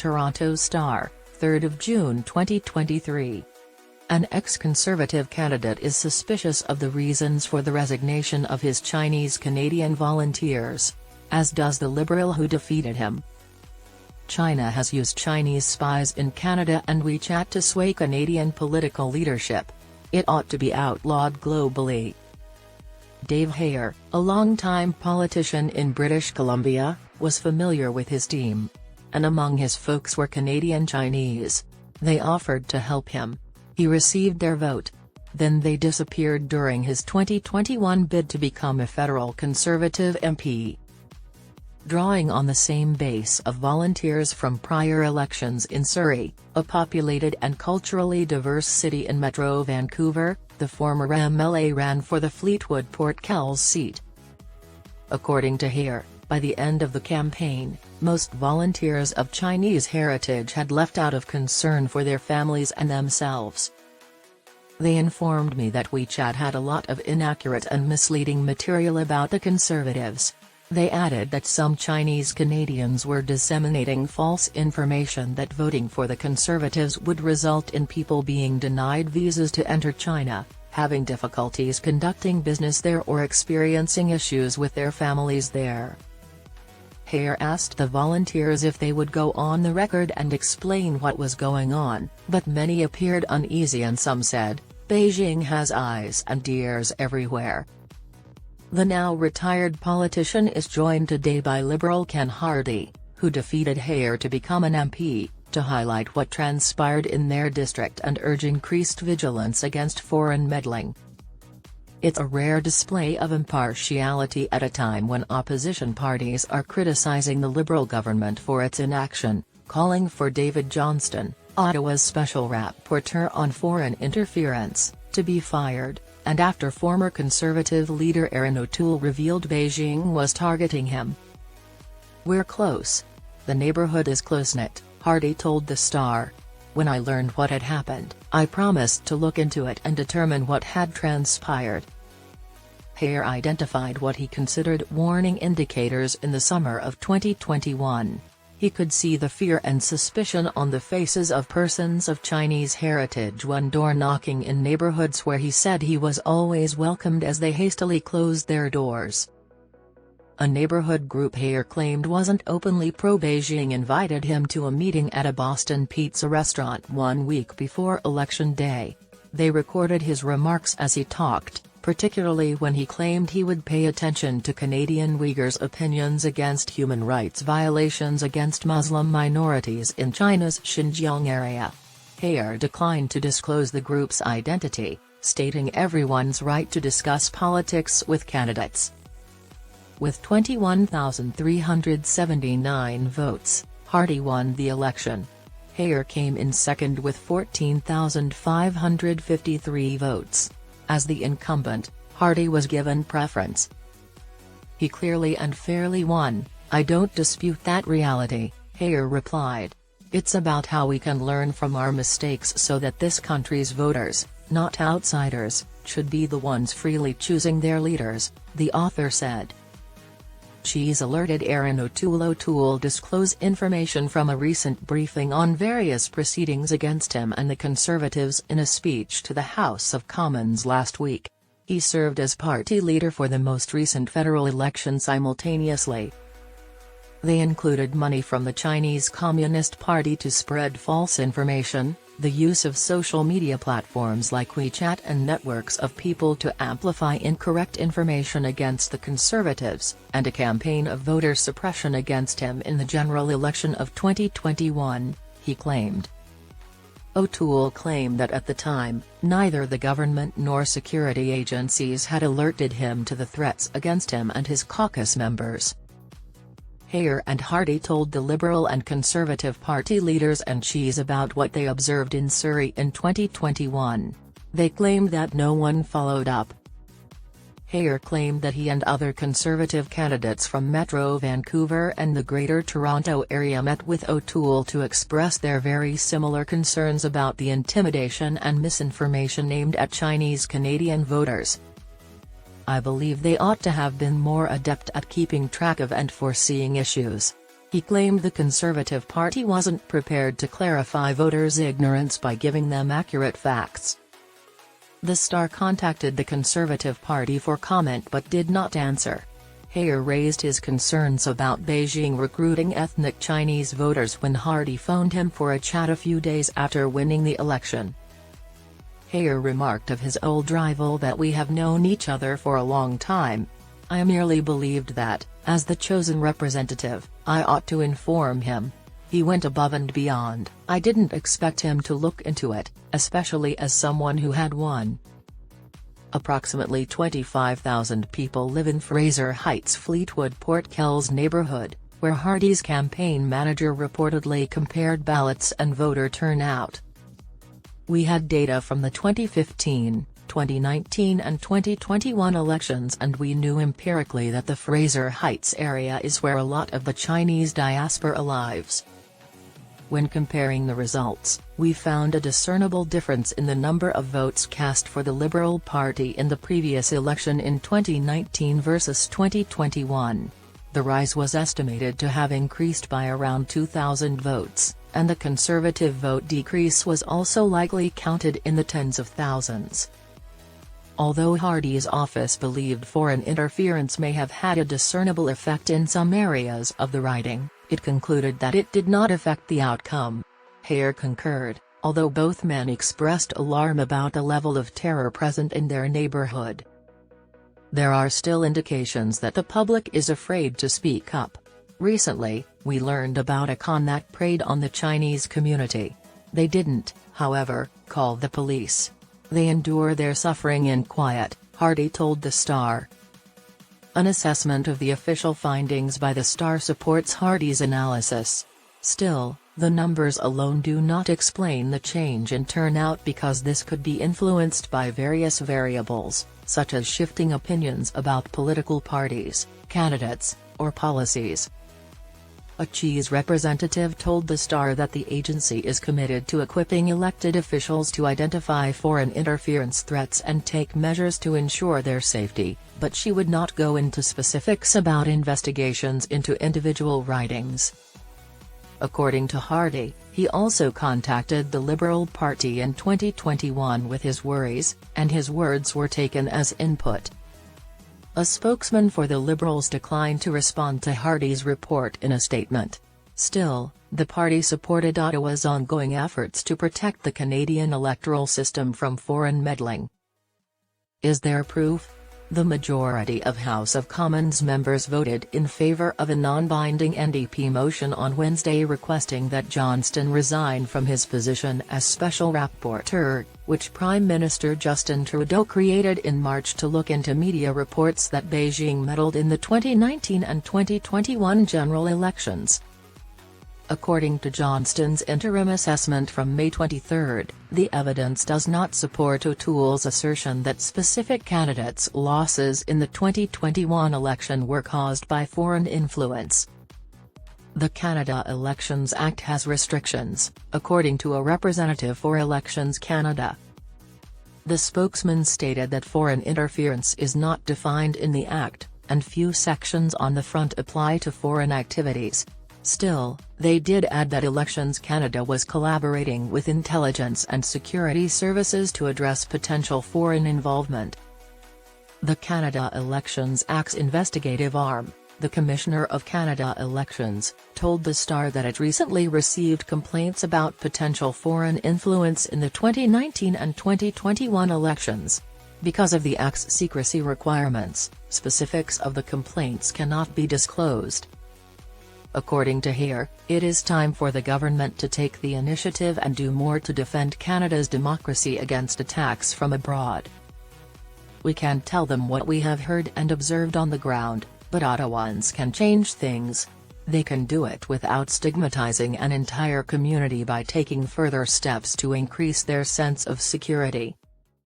Toronto Star, 3 June 2023. An ex-Conservative candidate is suspicious of the reasons for the resignation of his Chinese-Canadian volunteers, as does the Liberal who defeated him. China has used Chinese spies in Canada and Wechat to sway Canadian political leadership. It ought to be outlawed globally. Dave Hare, a longtime politician in British Columbia, was familiar with his team. And among his folks were Canadian Chinese. They offered to help him. He received their vote. Then they disappeared during his 2021 bid to become a federal Conservative MP. Drawing on the same base of volunteers from prior elections in Surrey, a populated and culturally diverse city in Metro Vancouver, the former MLA ran for the Fleetwood-Port Kells seat. According to Hare, by the end of the campaign, most volunteers of Chinese heritage had left out of concern for their families and themselves. They informed me that Wechat had a lot of inaccurate and misleading material about the Conservatives. They added that some Chinese Canadians were disseminating false information that voting for the Conservatives would result in people being denied visas to enter China, having difficulties conducting business there or experiencing issues with their families there. Hare asked the volunteers if they would go on the record and explain what was going on, but many appeared uneasy and some said, "Beijing has eyes and ears everywhere." The now retired politician is joined today by Liberal Ken Hardy, who defeated Hare to become an MP, to highlight what transpired in their district and urge increased vigilance against foreign meddling. It's a rare display of impartiality at a time when opposition parties are criticizing the Liberal government for its inaction, calling for David Johnston, Ottawa's special rapporteur on foreign interference, to be fired, and after former Conservative leader Erin O'Toole revealed Beijing was targeting him. "We're close. The neighborhood is close-knit," Hardy told the Star. "When I learned what had happened, I promised to look into it and determine what had transpired." Hare identified what he considered warning indicators in the summer of 2021. He could see the fear and suspicion on the faces of persons of Chinese heritage when door-knocking in neighborhoods where he said he was always welcomed as they hastily closed their doors. A neighborhood group Hare claimed wasn't openly pro-Beijing invited him to a meeting at a Boston pizza restaurant 1 week before Election Day. They recorded his remarks as he talked, particularly when he claimed he would pay attention to Canadian Uyghurs' opinions against human rights violations against Muslim minorities in China's Xinjiang area. Hare declined to disclose the group's identity, stating everyone's right to discuss politics with candidates. With 21,379 votes, Hardy won the election. Hare came in second with 14,553 votes. As the incumbent, Hardy was given preference. "He clearly and fairly won. I don't dispute that reality," Hare replied. "It's about how we can learn from our mistakes so that this country's voters, not outsiders, should be the ones freely choosing their leaders," the author said. She's alerted Erin O'Toole disclose information from a recent briefing on various proceedings against him and the Conservatives in a speech to the House of Commons last week. He served as party leader for the most recent federal election simultaneously. They included money from the Chinese Communist Party to spread false information, the use of social media platforms like WeChat and networks of people to amplify incorrect information against the Conservatives, and a campaign of voter suppression against him in the general election of 2021, he claimed. O'Toole claimed that at the time, neither the government nor security agencies had alerted him to the threats against him and his caucus members. Hare and Hardy told the Liberal and Conservative Party leaders and Cheese about what they observed in Surrey in 2021. They claimed that no one followed up. Hare claimed that he and other Conservative candidates from Metro Vancouver and the Greater Toronto Area met with O'Toole to express their very similar concerns about the intimidation and misinformation aimed at Chinese Canadian voters. "I believe they ought to have been more adept at keeping track of and foreseeing issues. He claimed the Conservative Party wasn't prepared to clarify voters' ignorance by giving them accurate facts. The Star contacted the Conservative Party for comment but did not answer. Heyer raised his concerns about Beijing recruiting ethnic Chinese voters when Hardy phoned him for a chat a few days after winning the election. Heyer remarked of his old rival that "We have known each other for a long time. I merely believed that, as the chosen representative, I ought to inform him. He went above and beyond. I didn't expect him to look into it, especially as someone who had won." Approximately 25,000 people live in Fraser Heights' Fleetwood-Port Kells neighborhood, where Hardy's campaign manager reportedly compared ballots and voter turnout. "We had data from the 2015, 2019 and 2021 elections and we knew empirically that the Fraser Heights area is where a lot of the Chinese diaspora lives. When comparing the results, we found a discernible difference in the number of votes cast for the Liberal Party in the previous election in 2019 versus 2021. The rise was estimated to have increased by around 2,000 votes, and the Conservative vote decrease was also likely counted in the tens of thousands." Although Hardy's office believed foreign interference may have had a discernible effect in some areas of the riding, it concluded that it did not affect the outcome. Heyer concurred, although both men expressed alarm about the level of terror present in their neighborhood. "There are still indications that the public is afraid to speak up. Recently, we learned about a con that preyed on the Chinese community. They didn't, however, call the police. They endure their suffering in quiet," Hardy told the Star. An assessment of the official findings by the Star supports Hardy's analysis. Still, the numbers alone do not explain the change in turnout because this could be influenced by various variables, such as shifting opinions about political parties, candidates, or policies. A Cheese representative told the Star that the agency is committed to equipping elected officials to identify foreign interference threats and take measures to ensure their safety, but she would not go into specifics about investigations into individual ridings. According to Hardy, he also contacted the Liberal Party in 2021 with his worries, and his words were taken as input. A spokesman for the Liberals declined to respond to Hardy's report in a statement. Still, the party supported Ottawa's ongoing efforts to protect the Canadian electoral system from foreign meddling. Is there proof? The majority of House of Commons members voted in favour of a non-binding NDP motion on Wednesday requesting that Johnston resign from his position as Special Rapporteur, which Prime Minister Justin Trudeau created in March to look into media reports that Beijing meddled in the 2019 and 2021 general elections. According to Johnston's interim assessment from May 23, the evidence does not support O'Toole's assertion that specific candidates' losses in the 2021 election were caused by foreign influence. The Canada Elections Act has restrictions, according to a representative for Elections Canada. The spokesman stated that foreign interference is not defined in the Act, and few sections on the front apply to foreign activities. Still, they did add that Elections Canada was collaborating with intelligence and security services to address potential foreign involvement. The Canada Elections Act's investigative arm, the Commissioner of Canada Elections, told the Star that it recently received complaints about potential foreign influence in the 2019 and 2021 elections. Because of the Act's secrecy requirements, specifics of the complaints cannot be disclosed. According to Heyer, it is time for the government to take the initiative and do more to defend Canada's democracy against attacks from abroad. "We can't tell them what we have heard and observed on the ground, but Ottawans can change things. They can do it without stigmatizing an entire community by taking further steps to increase their sense of security."